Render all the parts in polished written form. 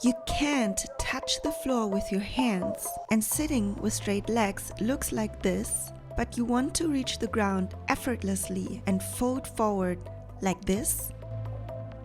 You can't touch the floor with your hands, and sitting with straight legs looks like this, but you want to reach the ground effortlessly and fold forward like this?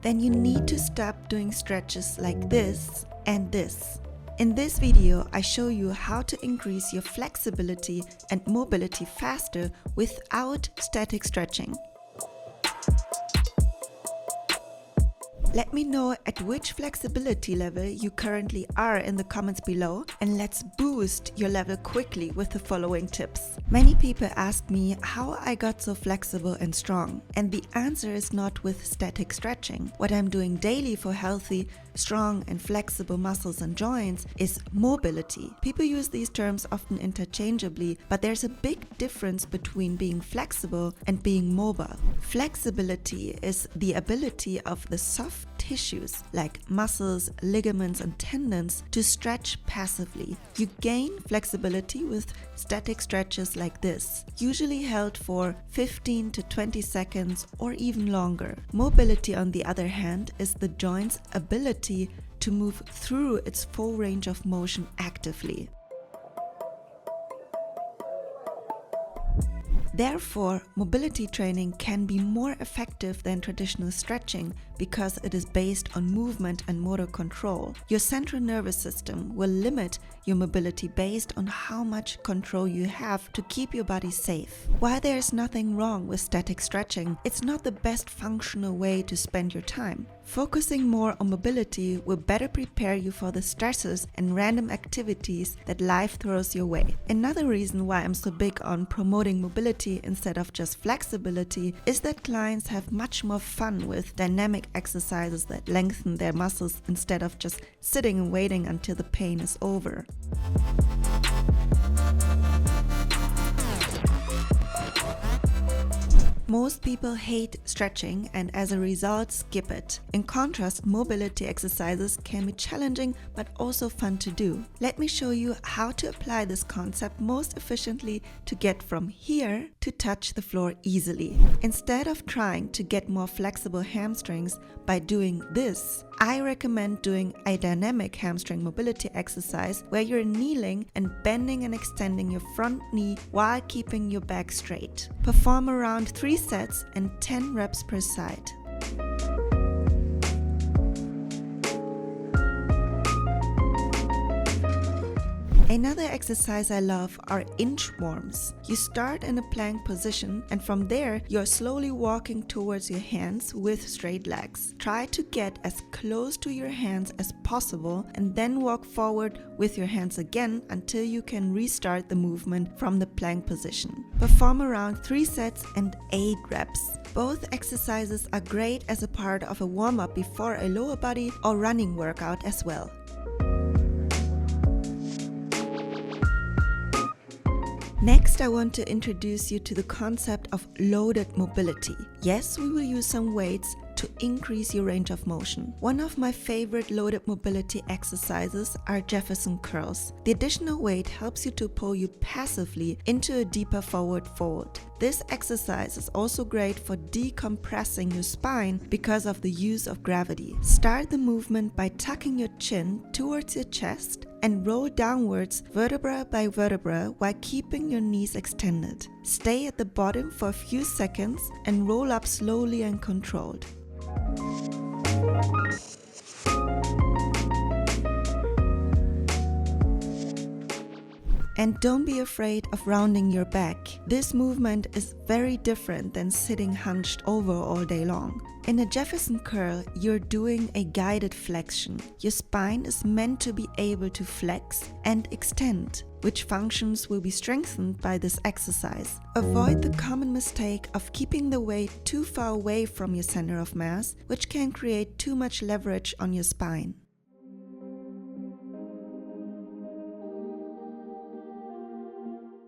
Then you need to stop doing stretches like this and this. In this video, I show you how to increase your flexibility and mobility faster without static stretching. Let me know at which flexibility level you currently are in the comments below, and let's boost your level quickly with the following tips. Many people ask me how I got so flexible and strong, and the answer is not with static stretching. What I'm doing daily for healthy, strong and flexible muscles and joints is mobility. People use these terms often interchangeably, but there's a big difference between being flexible and being mobile. Flexibility is the ability of the soft tissues like muscles, ligaments and tendons to stretch passively. You gain flexibility with static stretches like this, usually held for 15 to 20 seconds or even longer. Mobility, on the other hand, is the joint's ability to move through its full range of motion actively. Therefore, mobility training can be more effective than traditional stretching because it is based on movement and motor control. Your central nervous system will limit your mobility based on how much control you have to keep your body safe. While there is nothing wrong with static stretching, it's not the best functional way to spend your time. Focusing more on mobility will better prepare you for the stresses and random activities that life throws your way. Another reason why I'm so big on promoting mobility instead of just flexibility is that clients have much more fun with dynamic exercises that lengthen their muscles instead of just sitting and waiting until the pain is over. Most people hate stretching and as a result skip it. In contrast, mobility exercises can be challenging but also fun to do. Let me show you how to apply this concept most efficiently to get from here to touch the floor easily. Instead of trying to get more flexible hamstrings by doing this, I recommend doing a dynamic hamstring mobility exercise where you're kneeling and bending and extending your front knee while keeping your back straight. Perform around 3 sets and 10 reps per side. Another exercise I love are inchworms. You start in a plank position and from there you're slowly walking towards your hands with straight legs. Try to get as close to your hands as possible and then walk forward with your hands again until you can restart the movement from the plank position. Perform around 3 sets and 8 reps. Both exercises are great as a part of a warm-up before a lower body or running workout as well. Next, I want to introduce you to the concept of loaded mobility. Yes, we will use some weights to increase your range of motion. One of my favorite loaded mobility exercises are Jefferson curls. The additional weight helps you to pull you passively into a deeper forward fold. This exercise is also great for decompressing your spine because of the use of gravity. Start the movement by tucking your chin towards your chest and roll downwards vertebra by vertebra while keeping your knees extended. Stay at the bottom for a few seconds and roll up slowly and controlled. And don't be afraid of rounding your back. This movement is very different than sitting hunched over all day long. In a Jefferson curl, you're doing a guided flexion. Your spine is meant to be able to flex and extend, which functions will be strengthened by this exercise. Avoid the common mistake of keeping the weight too far away from your center of mass, which can create too much leverage on your spine.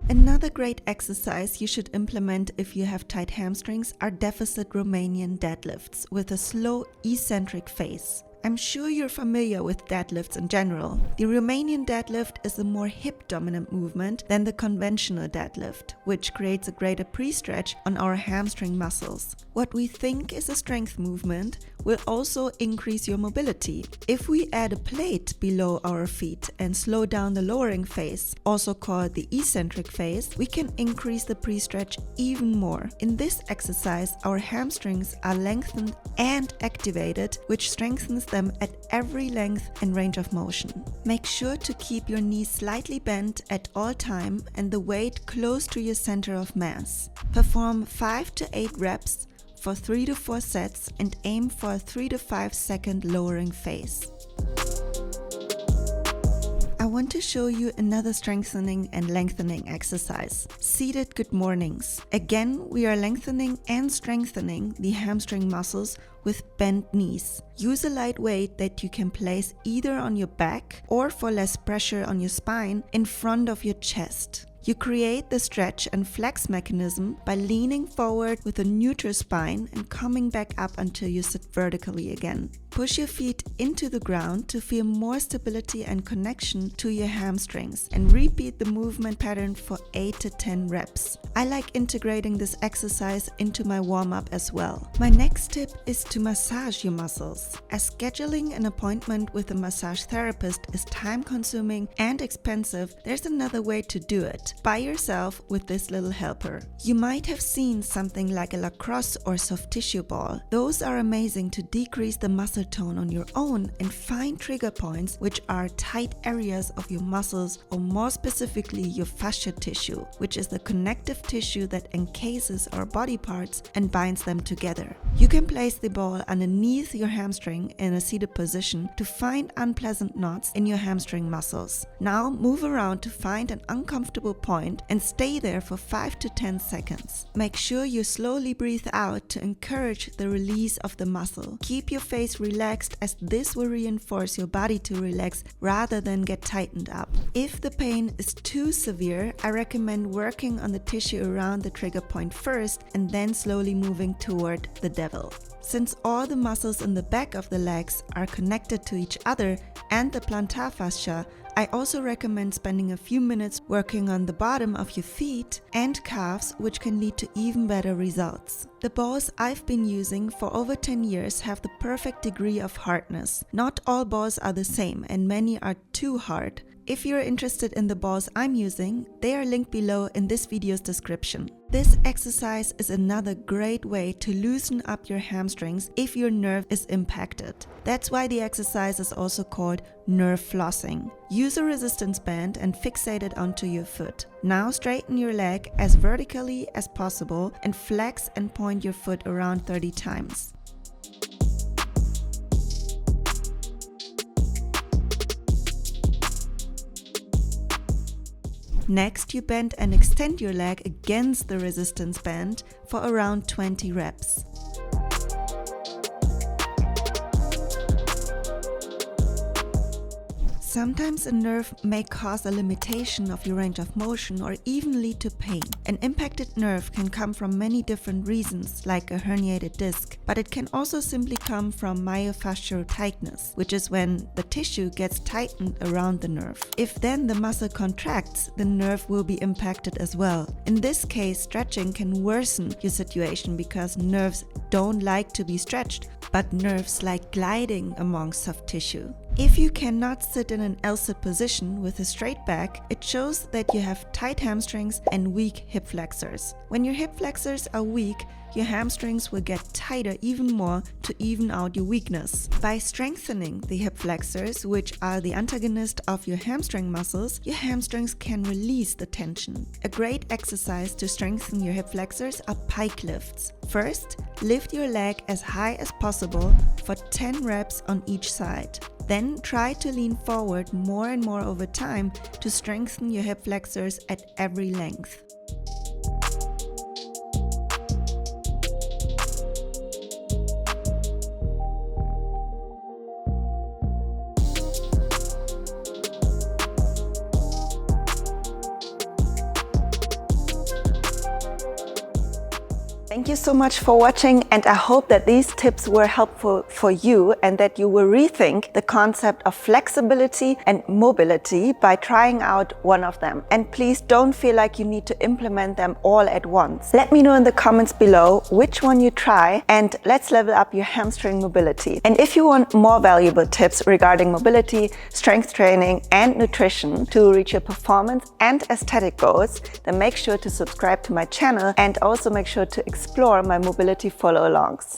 Another great exercise you should implement if you have tight hamstrings are deficit Romanian deadlifts with a slow eccentric phase. I'm sure you're familiar with deadlifts in general. The Romanian deadlift is a more hip-dominant movement than the conventional deadlift, which creates a greater pre-stretch on our hamstring muscles. What we think is a strength movement will also increase your mobility. If we add a plate below our feet and slow down the lowering phase, also called the eccentric phase, we can increase the pre-stretch even more. In this exercise, our hamstrings are lengthened and activated, which strengthens them at every length and range of motion. Make sure to keep your knees slightly bent at all time and the weight close to your center of mass. Perform 5 to 8 reps for 3 to 4 sets and aim for a 3 to 5 second lowering phase. I want to show you another strengthening and lengthening exercise, seated good mornings. Again, we are lengthening and strengthening the hamstring muscles with bent knees. Use a light weight that you can place either on your back or, for less pressure on your spine, in front of your chest. You create the stretch and flex mechanism by leaning forward with a neutral spine and coming back up until you sit vertically again. Push your feet into the ground to feel more stability and connection to your hamstrings, and repeat the movement pattern for 8 to 10 reps. I like integrating this exercise into my warm-up as well. My next tip is to massage your muscles. As scheduling an appointment with a massage therapist is time-consuming and expensive, there's another way to do it. By yourself with this little helper. You might have seen something like a lacrosse or soft tissue ball. Those are amazing to decrease the muscle tone on your own and find trigger points, which are tight areas of your muscles, or more specifically your fascia tissue, which is the connective tissue that encases our body parts and binds them together. You can place the ball underneath your hamstring in a seated position to find unpleasant knots in your hamstring muscles. Now move around to find an uncomfortable point and stay there for 5 to 10 seconds. Make sure you slowly breathe out to encourage the release of the muscle. Keep your face relaxed, as this will reinforce your body to relax rather than get tightened up. If the pain is too severe, I recommend working on the tissue around the trigger point first and then slowly moving toward the devil. Since all the muscles in the back of the legs are connected to each other and the plantar fascia, I also recommend spending a few minutes working on the bottom of your feet and calves, which can lead to even better results. The balls I've been using for over 10 years have the perfect degree of hardness. Not all balls are the same, and many are too hard. If you're interested in the balls I'm using, they are linked below in this video's description. This exercise is another great way to loosen up your hamstrings if your nerve is impacted. That's why the exercise is also called nerve flossing. Use a resistance band and fixate it onto your foot. Now straighten your leg as vertically as possible and flex and point your foot around 30 times. Next, you bend and extend your leg against the resistance band for around 20 reps. Sometimes a nerve may cause a limitation of your range of motion or even lead to pain. An impacted nerve can come from many different reasons, like a herniated disc, but it can also simply come from myofascial tightness, which is when the tissue gets tightened around the nerve. If then the muscle contracts, the nerve will be impacted as well. In this case, stretching can worsen your situation because nerves don't like to be stretched, but nerves like gliding among soft tissue. If you cannot sit in an L-sit position with a straight back, it shows that you have tight hamstrings and weak hip flexors. When your hip flexors are weak, your hamstrings will get tighter even more to even out your weakness. By strengthening the hip flexors, which are the antagonist of your hamstring muscles, your hamstrings can release the tension. A great exercise to strengthen your hip flexors are pike lifts. First, lift your leg as high as possible for 10 reps on each side. Then try to lean forward more and more over time to strengthen your hip flexors at every length. Thank you so much for watching, and I hope that these tips were helpful for you and that you will rethink the concept of flexibility and mobility by trying out one of them. And please don't feel like you need to implement them all at once. Let me know in the comments below which one you try, and let's level up your hamstring mobility. And if you want more valuable tips regarding mobility, strength training and nutrition to reach your performance and aesthetic goals, then make sure to subscribe to my channel and also make sure to explore my mobility follow-alongs.